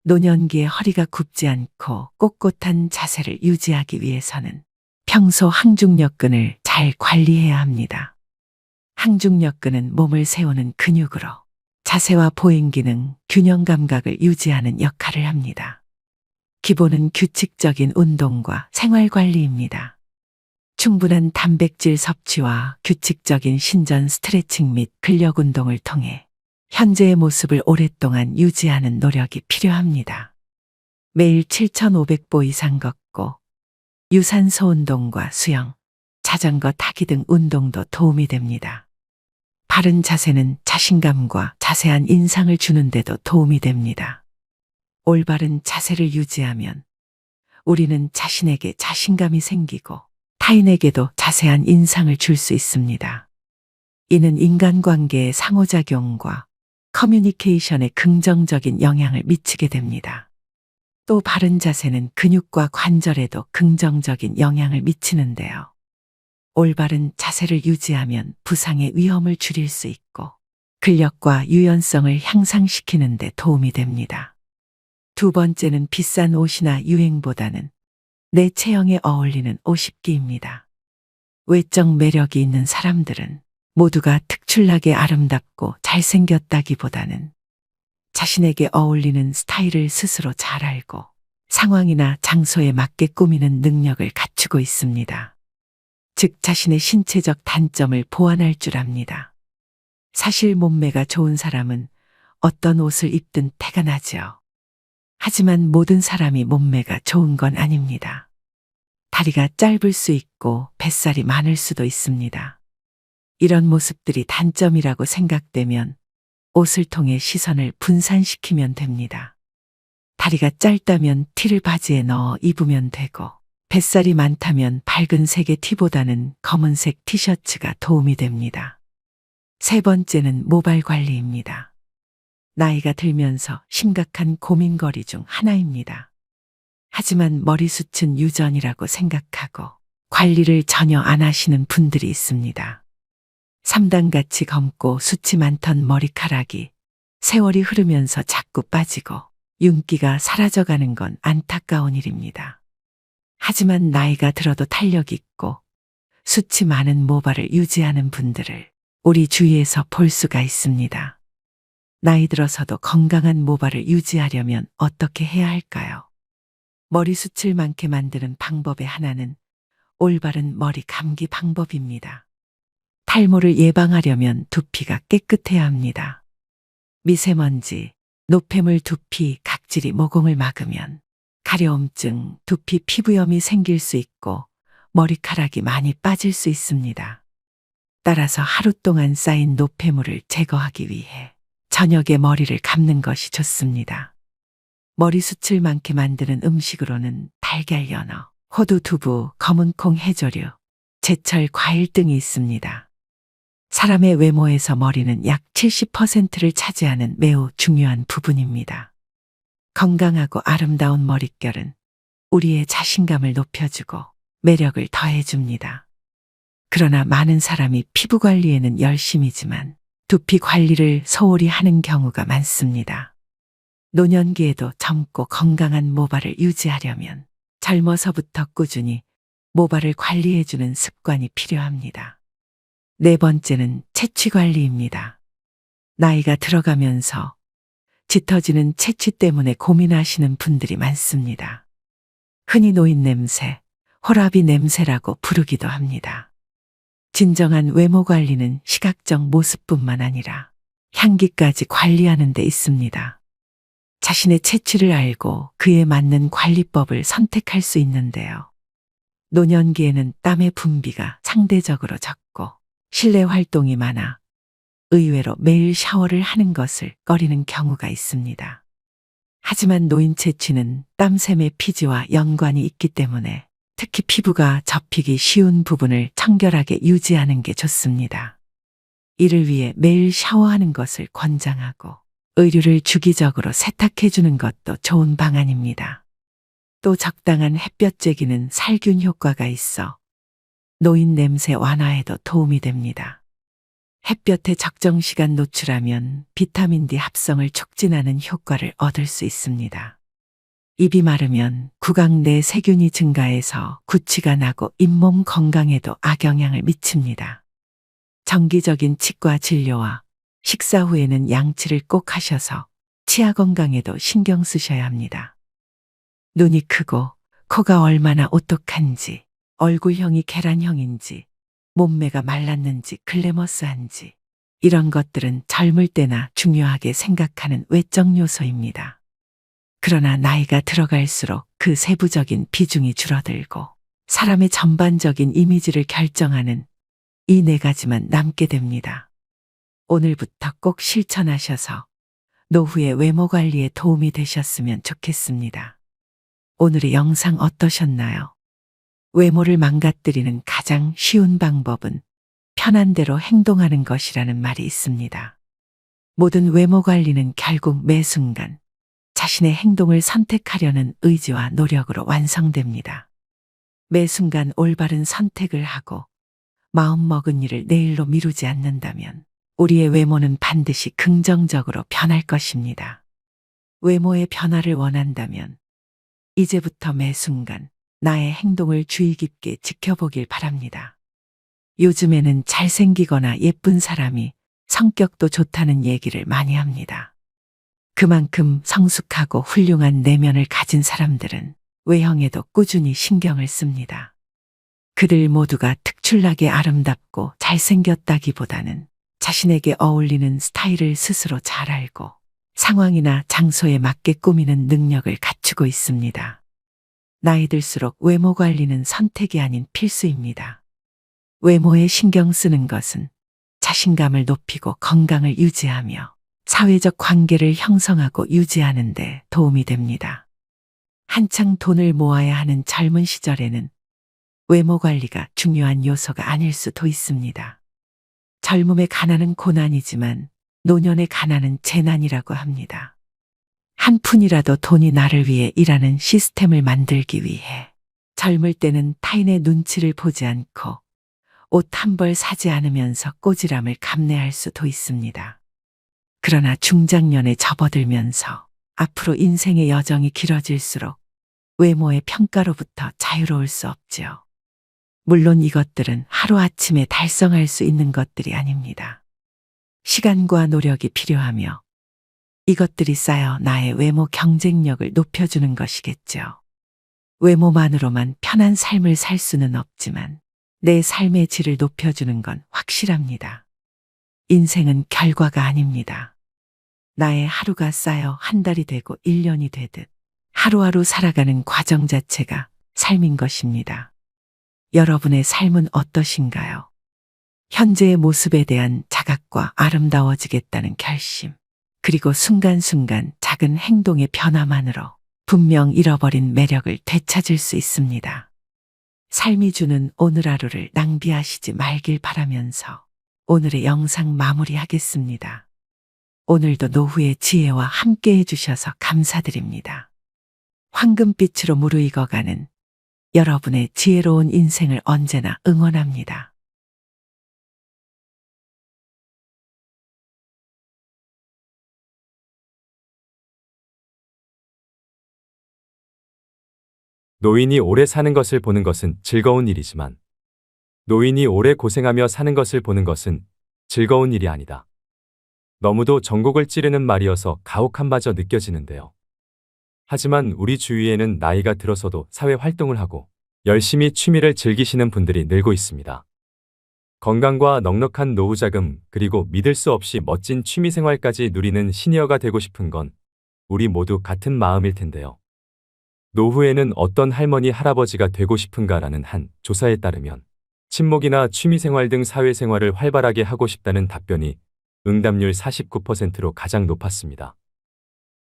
노년기에 허리가 굽지 않고 꼿꼿한 자세를 유지하기 위해서는 평소 항중력근을 잘 관리해야 합니다. 항중력근은 몸을 세우는 근육으로 자세와 보행 기능, 균형 감각을 유지하는 역할을 합니다. 기본은 규칙적인 운동과 생활 관리입니다. 충분한 단백질 섭취와 규칙적인 신전 스트레칭 및 근력 운동을 통해 현재의 모습을 오랫동안 유지하는 노력이 필요합니다. 매일 7,500보 이상 걷고 유산소 운동과 수영, 자전거 타기 등 운동도 도움이 됩니다. 바른 자세는 자신감과 자세한 인상을 주는 데도 도움이 됩니다. 올바른 자세를 유지하면 우리는 자신에게 자신감이 생기고 타인에게도 자세한 인상을 줄 수 있습니다. 이는 인간관계의 상호작용과 커뮤니케이션에 긍정적인 영향을 미치게 됩니다. 또 바른 자세는 근육과 관절에도 긍정적인 영향을 미치는데요. 올바른 자세를 유지하면 부상의 위험을 줄일 수 있고 근력과 유연성을 향상시키는 데 도움이 됩니다. 두 번째는 비싼 옷이나 유행보다는 내 체형에 어울리는 옷 입기입니다. 외적 매력이 있는 사람들은 모두가 특출나게 아름답고 잘생겼다기보다는 자신에게 어울리는 스타일을 스스로 잘 알고 상황이나 장소에 맞게 꾸미는 능력을 갖추고 있습니다. 즉 자신의 신체적 단점을 보완할 줄 압니다. 사실 몸매가 좋은 사람은 어떤 옷을 입든 태가 나지요. 하지만 모든 사람이 몸매가 좋은 건 아닙니다. 다리가 짧을 수 있고 뱃살이 많을 수도 있습니다. 이런 모습들이 단점이라고 생각되면 옷을 통해 시선을 분산시키면 됩니다. 다리가 짧다면 티를 바지에 넣어 입으면 되고 뱃살이 많다면 밝은 색의 티보다는 검은색 티셔츠가 도움이 됩니다. 세 번째는 모발 관리입니다. 나이가 들면서 심각한 고민거리 중 하나입니다. 하지만 머리숱은 유전이라고 생각하고 관리를 전혀 안 하시는 분들이 있습니다. 삼단같이 검고 숱이 많던 머리카락이 세월이 흐르면서 자꾸 빠지고 윤기가 사라져가는 건 안타까운 일입니다. 하지만 나이가 들어도 탄력 있고 숱이 많은 모발을 유지하는 분들을 우리 주위에서 볼 수가 있습니다. 나이 들어서도 건강한 모발을 유지하려면 어떻게 해야 할까요? 머리숱을 많게 만드는 방법의 하나는 올바른 머리 감기 방법입니다. 탈모를 예방하려면 두피가 깨끗해야 합니다. 미세먼지, 노폐물 두피, 각질이 모공을 막으면 가려움증, 두피 피부염이 생길 수 있고 머리카락이 많이 빠질 수 있습니다. 따라서 하루 동안 쌓인 노폐물을 제거하기 위해 저녁에 머리를 감는 것이 좋습니다. 머리숱을 많게 만드는 음식으로는 달걀 연어, 호두 두부, 검은콩 해조류, 제철 과일 등이 있습니다. 사람의 외모에서 머리는 약 70%를 차지하는 매우 중요한 부분입니다. 건강하고 아름다운 머릿결은 우리의 자신감을 높여주고 매력을 더해줍니다. 그러나 많은 사람이 피부 관리에는 열심이지만 두피 관리를 소홀히 하는 경우가 많습니다. 노년기에도 젊고 건강한 모발을 유지하려면 젊어서부터 꾸준히 모발을 관리해주는 습관이 필요합니다. 네 번째는 채취 관리입니다. 나이가 들어가면서 짙어지는 채취 때문에 고민하시는 분들이 많습니다. 흔히 노인 냄새, 호라비 냄새라고 부르기도 합니다. 진정한 외모 관리는 시각적 모습뿐만 아니라 향기까지 관리하는 데 있습니다. 자신의 체취를 알고 그에 맞는 관리법을 선택할 수 있는데요. 노년기에는 땀의 분비가 상대적으로 적고 실내 활동이 많아 의외로 매일 샤워를 하는 것을 꺼리는 경우가 있습니다. 하지만 노인 채취는 땀샘의 피지와 연관이 있기 때문에 특히 피부가 접히기 쉬운 부분을 청결하게 유지하는 게 좋습니다. 이를 위해 매일 샤워하는 것을 권장하고 의류를 주기적으로 세탁해 주는 것도 좋은 방안입니다. 또 적당한 햇볕 쬐기는 살균 효과가 있어 노인 냄새 완화에도 도움이 됩니다. 햇볕에 적정 시간 노출하면 비타민 D 합성을 촉진하는 효과를 얻을 수 있습니다. 입이 마르면 구강 내 세균이 증가해서 구취가 나고 잇몸 건강에도 악영향을 미칩니다. 정기적인 치과 진료와 식사 후에는 양치를 꼭 하셔서 치아 건강에도 신경 쓰셔야 합니다. 눈이 크고 코가 얼마나 오똑한지, 얼굴형이 계란형인지, 몸매가 말랐는지 글래머스한지 이런 것들은 젊을 때나 중요하게 생각하는 외적 요소입니다. 그러나 나이가 들어갈수록 그 세부적인 비중이 줄어들고 사람의 전반적인 이미지를 결정하는 이 네 가지만 남게 됩니다. 오늘부터 꼭 실천하셔서 노후의 외모 관리에 도움이 되셨으면 좋겠습니다. 오늘의 영상 어떠셨나요? 외모를 망가뜨리는 가장 쉬운 방법은 편한 대로 행동하는 것이라는 말이 있습니다. 모든 외모 관리는 결국 매 순간 자신의 행동을 선택하려는 의지와 노력으로 완성됩니다. 매 순간 올바른 선택을 하고 마음먹은 일을 내일로 미루지 않는다면 우리의 외모는 반드시 긍정적으로 변할 것입니다. 외모의 변화를 원한다면 이제부터 매 순간 나의 행동을 주의 깊게 지켜보길 바랍니다. 요즘에는 잘생기거나 예쁜 사람이 성격도 좋다는 얘기를 많이 합니다. 그만큼 성숙하고 훌륭한 내면을 가진 사람들은 외형에도 꾸준히 신경을 씁니다. 그들 모두가 특출나게 아름답고 잘생겼다기보다는 자신에게 어울리는 스타일을 스스로 잘 알고 상황이나 장소에 맞게 꾸미는 능력을 갖추고 있습니다. 나이 들수록 외모 관리는 선택이 아닌 필수입니다. 외모에 신경 쓰는 것은 자신감을 높이고 건강을 유지하며 사회적 관계를 형성하고 유지하는 데 도움이 됩니다. 한창 돈을 모아야 하는 젊은 시절에는 외모 관리가 중요한 요소가 아닐 수도 있습니다. 젊음의 가난은 고난이지만 노년의 가난은 재난이라고 합니다. 한 푼이라도 돈이 나를 위해 일하는 시스템을 만들기 위해 젊을 때는 타인의 눈치를 보지 않고 옷 한 벌 사지 않으면서 꼬지람을 감내할 수도 있습니다. 그러나 중장년에 접어들면서 앞으로 인생의 여정이 길어질수록 외모의 평가로부터 자유로울 수 없지요. 물론 이것들은 하루아침에 달성할 수 있는 것들이 아닙니다. 시간과 노력이 필요하며 이것들이 쌓여 나의 외모 경쟁력을 높여주는 것이겠죠. 외모만으로만 편한 삶을 살 수는 없지만 내 삶의 질을 높여주는 건 확실합니다. 인생은 결과가 아닙니다. 나의 하루가 쌓여 한 달이 되고 1년이 되듯 하루하루 살아가는 과정 자체가 삶인 것입니다. 여러분의 삶은 어떠신가요? 현재의 모습에 대한 자각과 아름다워지겠다는 결심, 그리고 순간순간 작은 행동의 변화만으로 분명 잃어버린 매력을 되찾을 수 있습니다. 삶이 주는 오늘 하루를 낭비하시지 말길 바라면서 오늘의 영상 마무리하겠습니다. 오늘도 노후의 지혜와 함께 해주셔서 감사드립니다. 황금빛으로 무르익어가는 여러분의 지혜로운 인생을 언제나 응원합니다. 노인이 오래 사는 것을 보는 것은 즐거운 일이지만 노인이 오래 고생하며 사는 것을 보는 것은 즐거운 일이 아니다. 너무도 전곡을 찌르는 말이어서 가혹함마저 느껴지는데요. 하지만 우리 주위에는 나이가 들어서도 사회 활동을 하고 열심히 취미를 즐기시는 분들이 늘고 있습니다. 건강과 넉넉한 노후 자금, 그리고 믿을 수 없이 멋진 취미 생활까지 누리는 시니어가 되고 싶은 건 우리 모두 같은 마음일 텐데요. 노후에는 어떤 할머니, 할아버지가 되고 싶은가라는 한 조사에 따르면 친목이나 취미생활 등 사회생활을 활발하게 하고 싶다는 답변이 응답률 49%로 가장 높았습니다.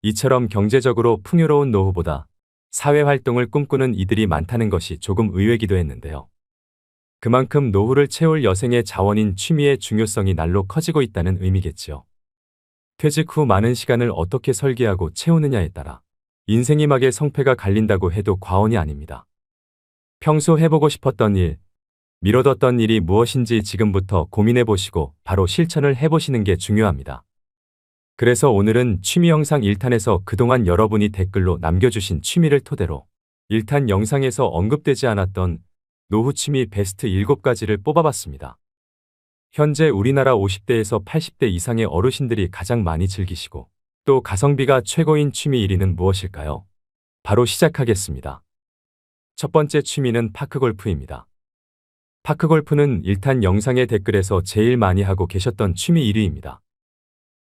이처럼 경제적으로 풍요로운 노후보다 사회활동을 꿈꾸는 이들이 많다는 것이 조금 의외기도 했는데요. 그만큼 노후를 채울 여생의 자원인 취미의 중요성이 날로 커지고 있다는 의미겠지요. 퇴직 후 많은 시간을 어떻게 설계하고 채우느냐에 따라 인생이 막의 성패가 갈린다고 해도 과언이 아닙니다. 평소 해보고 싶었던 일, 미뤄뒀던 일이 무엇인지 지금부터 고민해보시고 바로 실천을 해보시는 게 중요합니다. 그래서 오늘은 취미 영상 1탄에서 그동안 여러분이 댓글로 남겨주신 취미를 토대로 1탄 영상에서 언급되지 않았던 노후 취미 베스트 7가지를 뽑아봤습니다. 현재 우리나라 50대에서 80대 이상의 어르신들이 가장 많이 즐기시고 또 가성비가 최고인 취미 1위는 무엇일까요? 바로 시작하겠습니다. 첫 번째 취미는 파크골프입니다. 파크골프는 1탄 영상의 댓글에서 제일 많이 하고 계셨던 취미 1위입니다.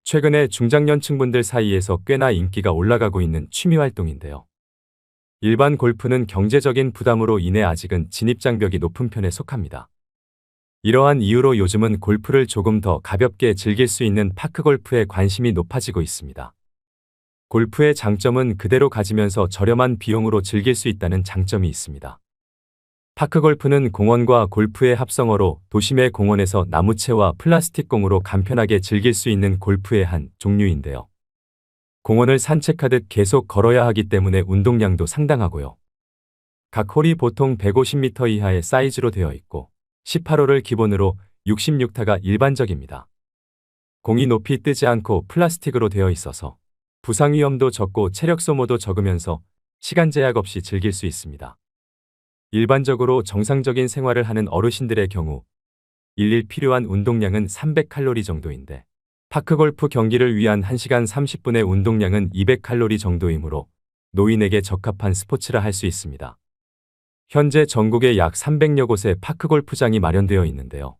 최근에 중장년층분들 사이에서 꽤나 인기가 올라가고 있는 취미 활동인데요. 일반 골프는 경제적인 부담으로 인해 아직은 진입장벽이 높은 편에 속합니다. 이러한 이유로 요즘은 골프를 조금 더 가볍게 즐길 수 있는 파크골프에 관심이 높아지고 있습니다. 골프의 장점은 그대로 가지면서 저렴한 비용으로 즐길 수 있다는 장점이 있습니다. 파크골프는 공원과 골프의 합성어로 도심의 공원에서 나무채와 플라스틱 공으로 간편하게 즐길 수 있는 골프의 한 종류인데요. 공원을 산책하듯 계속 걸어야 하기 때문에 운동량도 상당하고요. 각 홀이 보통 150m 이하의 사이즈로 되어 있고 18홀을 기본으로 66타가 일반적입니다. 공이 높이 뜨지 않고 플라스틱으로 되어 있어서 부상 위험도 적고 체력 소모도 적으면서 시간 제약 없이 즐길 수 있습니다. 일반적으로 정상적인 생활을 하는 어르신들의 경우 일일 필요한 운동량은 300칼로리 정도인데 파크골프 경기를 위한 1시간 30분의 운동량은 200칼로리 정도이므로 노인에게 적합한 스포츠라 할 수 있습니다. 현재 전국에 약 300여 곳의 파크골프장이 마련되어 있는데요.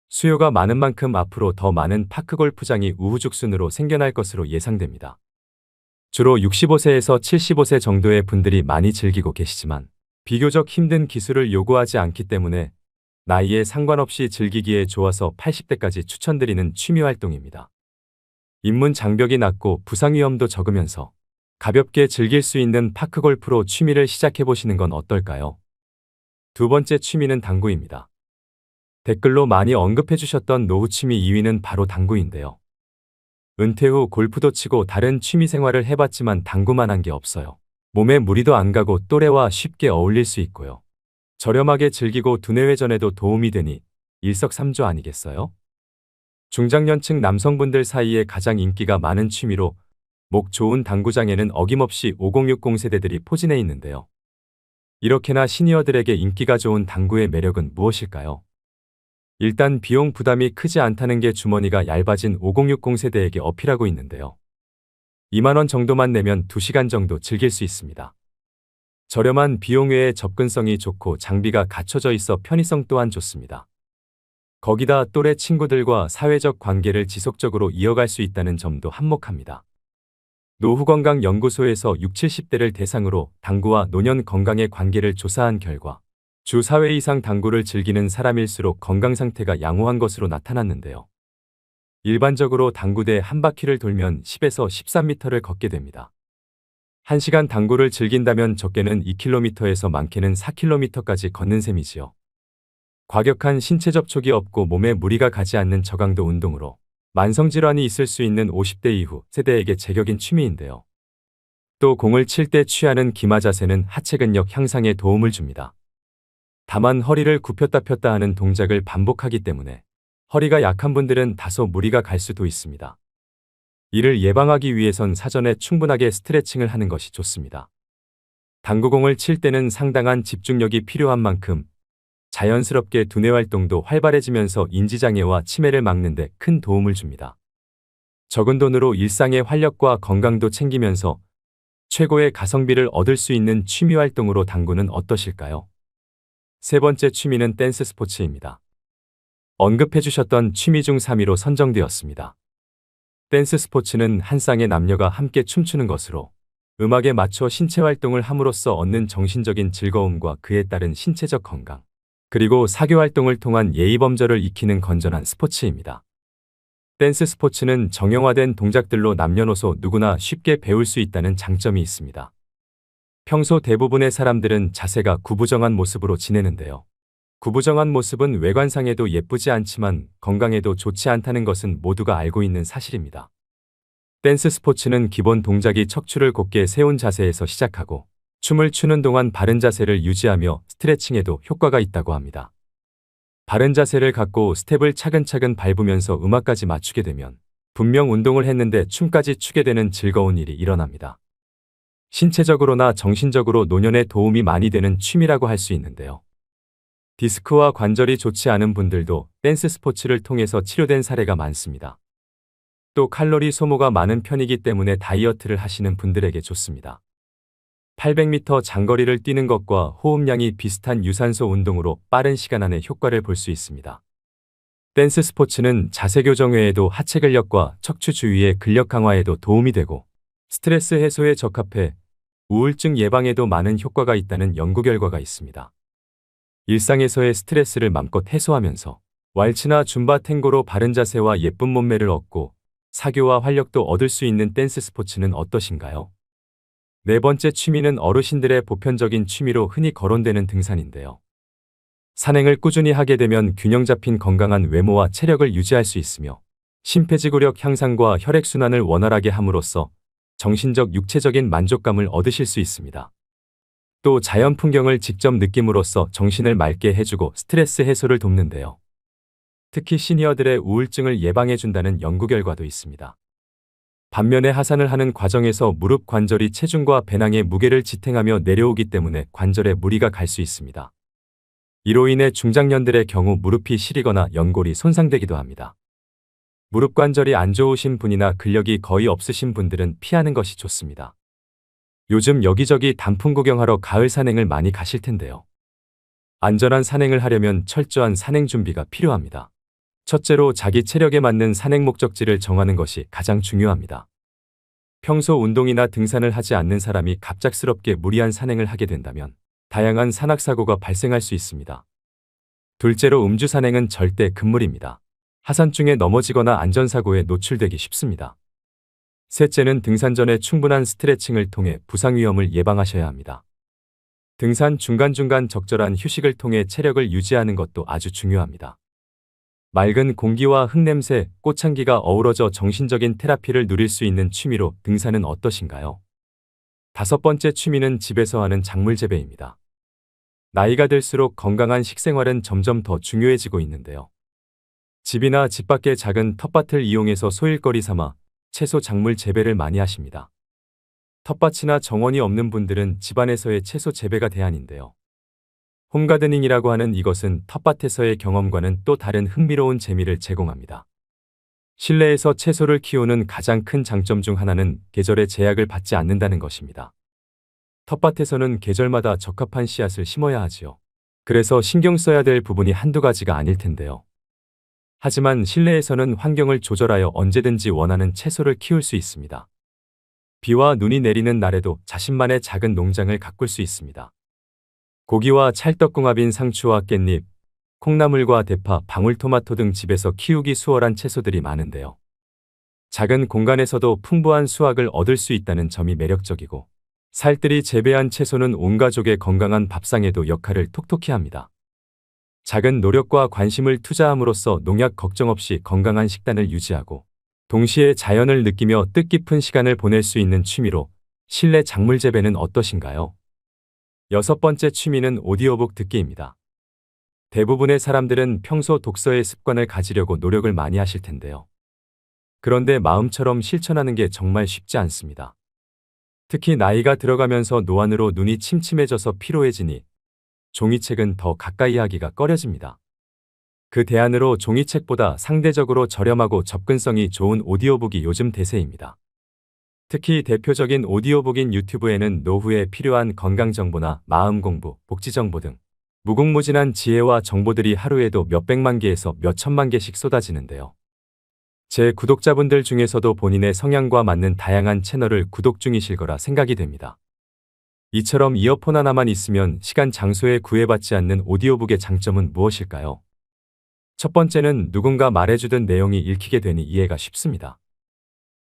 수요가 많은 만큼 앞으로 더 많은 파크골프장이 우후죽순으로 생겨날 것으로 예상됩니다. 주로 65세에서 75세 정도의 분들이 많이 즐기고 계시지만 비교적 힘든 기술을 요구하지 않기 때문에 나이에 상관없이 즐기기에 좋아서 80대까지 추천드리는 취미 활동입니다. 입문 장벽이 낮고 부상 위험도 적으면서 가볍게 즐길 수 있는 파크골프로 취미를 시작해보시는 건 어떨까요? 두 번째 취미는 당구입니다. 댓글로 많이 언급해주셨던 노후 취미 2위는 바로 당구인데요. 은퇴 후 골프도 치고 다른 취미 생활을 해봤지만 당구만 한 게 없어요. 몸에 무리도 안 가고 또래와 쉽게 어울릴 수 있고요. 저렴하게 즐기고 두뇌회전에도 도움이 되니 일석삼조 아니겠어요? 중장년층 남성분들 사이에 가장 인기가 많은 취미로 목 좋은 당구장에는 어김없이 5060 세대들이 포진해 있는데요. 이렇게나 시니어들에게 인기가 좋은 당구의 매력은 무엇일까요? 일단 비용 부담이 크지 않다는 게 주머니가 얇아진 5060 세대에게 어필하고 있는데요. 2만 원 정도만 내면 2시간 정도 즐길 수 있습니다. 저렴한 비용 외에 접근성이 좋고 장비가 갖춰져 있어 편의성 또한 좋습니다. 거기다 또래 친구들과 사회적 관계를 지속적으로 이어갈 수 있다는 점도 한몫합니다. 노후건강연구소에서 60, 70대를 대상으로 당구와 노년 건강의 관계를 조사한 결과 주 4회 이상 당구를 즐기는 사람일수록 건강 상태가 양호한 것으로 나타났는데요. 일반적으로 당구대 한 바퀴를 돌면 10에서 13m를 걷게 됩니다. 1시간 당구를 즐긴다면 적게는 2km에서 많게는 4km까지 걷는 셈이지요. 과격한 신체 접촉이 없고 몸에 무리가 가지 않는 저강도 운동으로 만성질환이 있을 수 있는 50대 이후 세대에게 제격인 취미인데요. 또 공을 칠 때 취하는 기마 자세는 하체 근력 향상에 도움을 줍니다. 다만 허리를 굽혔다 폈다 하는 동작을 반복하기 때문에 허리가 약한 분들은 다소 무리가 갈 수도 있습니다. 이를 예방하기 위해선 사전에 충분하게 스트레칭을 하는 것이 좋습니다. 당구공을 칠 때는 상당한 집중력이 필요한 만큼 자연스럽게 두뇌 활동도 활발해지면서 인지장애와 치매를 막는 데 큰 도움을 줍니다. 적은 돈으로 일상의 활력과 건강도 챙기면서 최고의 가성비를 얻을 수 있는 취미 활동으로 당구는 어떠실까요? 세 번째 취미는 댄스 스포츠입니다. 언급해 주셨던 취미 중 3위로 선정되었습니다. 댄스 스포츠는 한 쌍의 남녀가 함께 춤추는 것으로 음악에 맞춰 신체 활동을 함으로써 얻는 정신적인 즐거움과 그에 따른 신체적 건강, 그리고 사교 활동을 통한 예의 범절을 익히는 건전한 스포츠입니다. 댄스 스포츠는 정형화된 동작들로 남녀노소 누구나 쉽게 배울 수 있다는 장점이 있습니다. 평소 대부분의 사람들은 자세가 구부정한 모습으로 지내는데요. 구부정한 모습은 외관상에도 예쁘지 않지만 건강에도 좋지 않다는 것은 모두가 알고 있는 사실입니다. 댄스 스포츠는 기본 동작이 척추를 곧게 세운 자세에서 시작하고 춤을 추는 동안 바른 자세를 유지하며 스트레칭에도 효과가 있다고 합니다. 바른 자세를 갖고 스텝을 차근차근 밟으면서 음악까지 맞추게 되면 분명 운동을 했는데 춤까지 추게 되는 즐거운 일이 일어납니다. 신체적으로나 정신적으로 노년에 도움이 많이 되는 취미라고 할 수 있는데요. 디스크와 관절이 좋지 않은 분들도 댄스 스포츠를 통해서 치료된 사례가 많습니다. 또 칼로리 소모가 많은 편이기 때문에 다이어트를 하시는 분들에게 좋습니다. 800m 장거리를 뛰는 것과 호흡량이 비슷한 유산소 운동으로 빠른 시간 안에 효과를 볼 수 있습니다. 댄스 스포츠는 자세 교정 외에도 하체 근력과 척추 주위의 근력 강화에도 도움이 되고 스트레스 해소에 적합해 우울증 예방에도 많은 효과가 있다는 연구 결과가 있습니다. 일상에서의 스트레스를 맘껏 해소하면서 왈츠나 줌바 탱고로 바른 자세와 예쁜 몸매를 얻고 사교와 활력도 얻을 수 있는 댄스 스포츠는 어떠신가요? 네 번째 취미는 어르신들의 보편적인 취미로 흔히 거론되는 등산인데요. 산행을 꾸준히 하게 되면 균형 잡힌 건강한 외모와 체력을 유지할 수 있으며 심폐지구력 향상과 혈액순환을 원활하게 함으로써 정신적 육체적인 만족감을 얻으실 수 있습니다. 또 자연 풍경을 직접 느낌으로써 정신을 맑게 해주고 스트레스 해소를 돕는데요. 특히 시니어들의 우울증을 예방해준다는 연구 결과도 있습니다. 반면에 하산을 하는 과정에서 무릎 관절이 체중과 배낭의 무게를 지탱하며 내려오기 때문에 관절에 무리가 갈 수 있습니다. 이로 인해 중장년들의 경우 무릎이 시리거나 연골이 손상되기도 합니다. 무릎 관절이 안 좋으신 분이나 근력이 거의 없으신 분들은 피하는 것이 좋습니다. 요즘 여기저기 단풍 구경하러 가을 산행을 많이 가실 텐데요. 안전한 산행을 하려면 철저한 산행 준비가 필요합니다. 첫째로 자기 체력에 맞는 산행 목적지를 정하는 것이 가장 중요합니다. 평소 운동이나 등산을 하지 않는 사람이 갑작스럽게 무리한 산행을 하게 된다면 다양한 산악사고가 발생할 수 있습니다. 둘째로 음주 산행은 절대 금물입니다. 하산 중에 넘어지거나 안전사고에 노출되기 쉽습니다. 셋째는 등산 전에 충분한 스트레칭을 통해 부상 위험을 예방하셔야 합니다. 등산 중간중간 적절한 휴식을 통해 체력을 유지하는 것도 아주 중요합니다. 맑은 공기와 흙냄새, 꽃향기가 어우러져 정신적인 테라피를 누릴 수 있는 취미로 등산은 어떠신가요? 다섯 번째 취미는 집에서 하는 작물 재배입니다. 나이가 들수록 건강한 식생활은 점점 더 중요해지고 있는데요. 집이나 집 밖의 작은 텃밭을 이용해서 소일거리 삼아 채소 작물 재배를 많이 하십니다. 텃밭이나 정원이 없는 분들은 집안에서의 채소 재배가 대안인데요. 홈가드닝이라고 하는 이것은 텃밭에서의 경험과는 또 다른 흥미로운 재미를 제공합니다. 실내에서 채소를 키우는 가장 큰 장점 중 하나는 계절의 제약을 받지 않는다는 것입니다. 텃밭에서는 계절마다 적합한 씨앗을 심어야 하지요. 그래서 신경 써야 될 부분이 한두 가지가 아닐 텐데요. 하지만 실내에서는 환경을 조절하여 언제든지 원하는 채소를 키울 수 있습니다. 비와 눈이 내리는 날에도 자신만의 작은 농장을 가꿀 수 있습니다. 고기와 찰떡궁합인 상추와 깻잎, 콩나물과 대파, 방울토마토 등 집에서 키우기 수월한 채소들이 많은데요. 작은 공간에서도 풍부한 수확을 얻을 수 있다는 점이 매력적이고 살뜰히 재배한 채소는 온 가족의 건강한 밥상에도 역할을 톡톡히 합니다. 작은 노력과 관심을 투자함으로써 농약 걱정 없이 건강한 식단을 유지하고 동시에 자연을 느끼며 뜻깊은 시간을 보낼 수 있는 취미로 실내 작물 재배는 어떠신가요? 여섯 번째 취미는 오디오북 듣기입니다. 대부분의 사람들은 평소 독서의 습관을 가지려고 노력을 많이 하실 텐데요. 그런데 마음처럼 실천하는 게 정말 쉽지 않습니다. 특히 나이가 들어가면서 노안으로 눈이 침침해져서 피로해지니 종이책은 더 가까이 하기가 꺼려집니다. 그 대안으로 종이책보다 상대적으로 저렴하고 접근성이 좋은 오디오북이 요즘 대세입니다. 특히 대표적인 오디오북인 유튜브에는 노후에 필요한 건강정보나 마음공부, 복지정보 등 무궁무진한 지혜와 정보들이 하루에도 몇백만 개에서 몇천만 개씩 쏟아지는데요. 제 구독자분들 중에서도 본인의 성향과 맞는 다양한 채널을 구독 중이실 거라 생각이 됩니다. 이처럼 이어폰 하나만 있으면 시간 장소에 구애받지 않는 오디오북의 장점은 무엇일까요? 첫 번째는 누군가 말해주던 내용이 읽히게 되니 이해가 쉽습니다.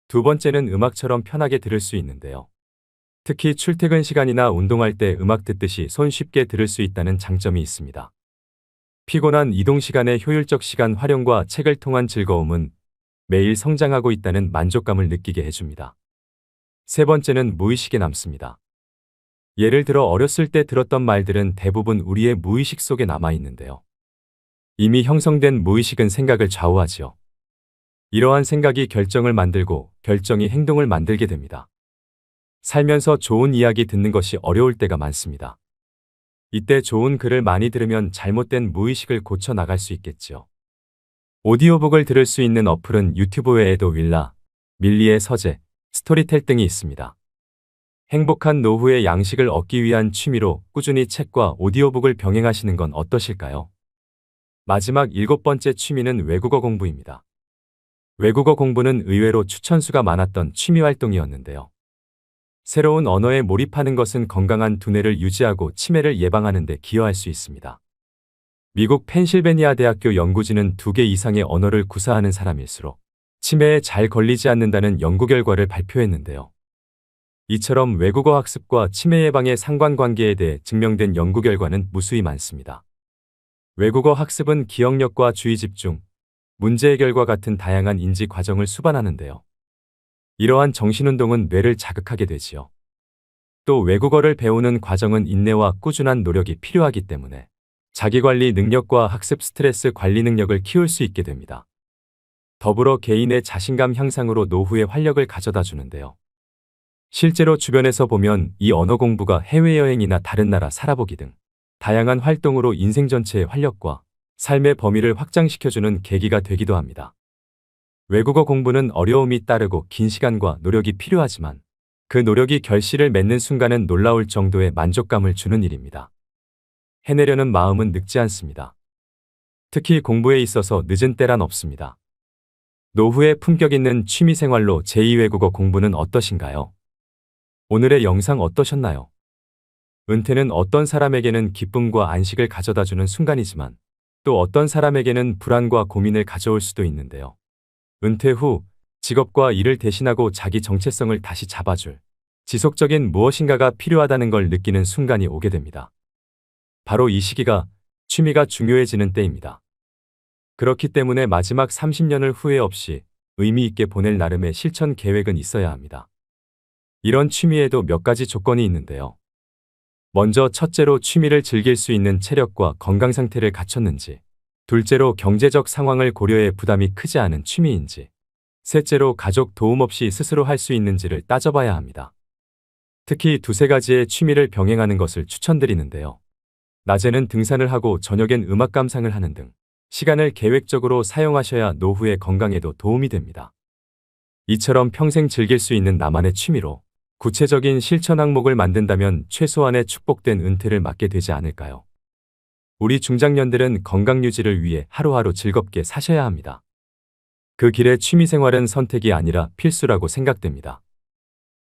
두 번째는 음악처럼 편하게 들을 수 있는데요. 특히 출퇴근 시간이나 운동할 때 음악 듣듯이 손쉽게 들을 수 있다는 장점이 있습니다. 피곤한 이동 시간의 효율적 시간 활용과 책을 통한 즐거움은 매일 성장하고 있다는 만족감을 느끼게 해줍니다. 세 번째는 무의식에 남습니다. 예를 들어 어렸을 때 들었던 말들은 대부분 우리의 무의식 속에 남아 있는데요. 이미 형성된 무의식은 생각을 좌우하지요. 이러한 생각이 결정을 만들고 결정이 행동을 만들게 됩니다. 살면서 좋은 이야기 듣는 것이 어려울 때가 많습니다. 이때 좋은 글을 많이 들으면 잘못된 무의식을 고쳐 나갈 수 있겠지요. 오디오북을 들을 수 있는 어플은 유튜브 외에도 윌라, 밀리의 서재, 스토리텔 등이 있습니다. 행복한 노후의 양식을 얻기 위한 취미로 꾸준히 책과 오디오북을 병행하시는 건 어떠실까요? 마지막 7번째 취미는 외국어 공부입니다. 외국어 공부는 의외로 추천수가 많았던 취미 활동이었는데요. 새로운 언어에 몰입하는 것은 건강한 두뇌를 유지하고 치매를 예방하는 데 기여할 수 있습니다. 미국 펜실베니아 대학교 연구진은 2개 이상의 언어를 구사하는 사람일수록 치매에 잘 걸리지 않는다는 연구 결과를 발표했는데요. 이처럼 외국어 학습과 치매 예방의 상관관계에 대해 증명된 연구 결과는 무수히 많습니다. 외국어 학습은 기억력과 주의 집중, 문제 해결과 같은 다양한 인지 과정을 수반하는데요. 이러한 정신운동은 뇌를 자극하게 되지요. 또 외국어를 배우는 과정은 인내와 꾸준한 노력이 필요하기 때문에 자기관리 능력과 학습 스트레스 관리 능력을 키울 수 있게 됩니다. 더불어 개인의 자신감 향상으로 노후의 활력을 가져다 주는데요. 실제로 주변에서 보면 이 언어 공부가 해외여행이나 다른 나라 살아보기 등 다양한 활동으로 인생 전체의 활력과 삶의 범위를 확장시켜주는 계기가 되기도 합니다. 외국어 공부는 어려움이 따르고 긴 시간과 노력이 필요하지만 그 노력이 결실을 맺는 순간은 놀라울 정도의 만족감을 주는 일입니다. 해내려는 마음은 늙지 않습니다. 특히 공부에 있어서 늦은 때란 없습니다. 노후에 품격 있는 취미생활로 제2외국어 공부는 어떠신가요? 오늘의 영상 어떠셨나요? 은퇴는 어떤 사람에게는 기쁨과 안식을 가져다주는 순간이지만 또 어떤 사람에게는 불안과 고민을 가져올 수도 있는데요. 은퇴 후 직업과 일을 대신하고 자기 정체성을 다시 잡아줄 지속적인 무엇인가가 필요하다는 걸 느끼는 순간이 오게 됩니다. 바로 이 시기가 취미가 중요해지는 때입니다. 그렇기 때문에 마지막 30년을 후회 없이 의미 있게 보낼 나름의 실천 계획은 있어야 합니다. 이런 취미에도 몇 가지 조건이 있는데요. 먼저 첫째로 취미를 즐길 수 있는 체력과 건강 상태를 갖췄는지, 둘째로 경제적 상황을 고려해 부담이 크지 않은 취미인지, 셋째로 가족 도움 없이 스스로 할 수 있는지를 따져봐야 합니다. 특히 두세 가지의 취미를 병행하는 것을 추천드리는데요. 낮에는 등산을 하고 저녁엔 음악 감상을 하는 등 시간을 계획적으로 사용하셔야 노후의 건강에도 도움이 됩니다. 이처럼 평생 즐길 수 있는 나만의 취미로 구체적인 실천 항목을 만든다면 최소한의 축복된 은퇴를 맞게 되지 않을까요? 우리 중장년들은 건강 유지를 위해 하루하루 즐겁게 사셔야 합니다. 그 길에 취미생활은 선택이 아니라 필수라고 생각됩니다.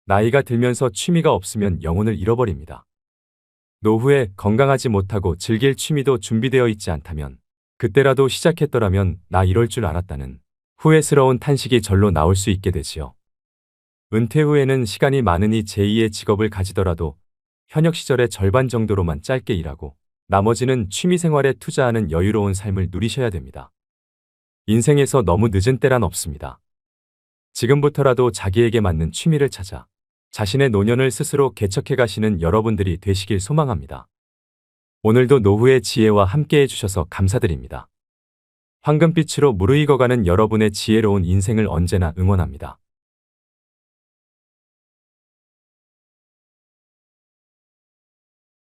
나이가 들면서 취미가 없으면 영혼을 잃어버립니다. 노후에 건강하지 못하고 즐길 취미도 준비되어 있지 않다면 그때라도 시작했더라면 나 이럴 줄 알았다는 후회스러운 탄식이 절로 나올 수 있게 되지요. 은퇴 후에는 시간이 많으니 제2의 직업을 가지더라도 현역 시절의 절반 정도로만 짧게 일하고 나머지는 취미생활에 투자하는 여유로운 삶을 누리셔야 됩니다. 인생에서 너무 늦은 때란 없습니다. 지금부터라도 자기에게 맞는 취미를 찾아 자신의 노년을 스스로 개척해 가시는 여러분들이 되시길 소망합니다. 오늘도 노후의 지혜와 함께 해주셔서 감사드립니다. 황금빛으로 무르익어가는 여러분의 지혜로운 인생을 언제나 응원합니다.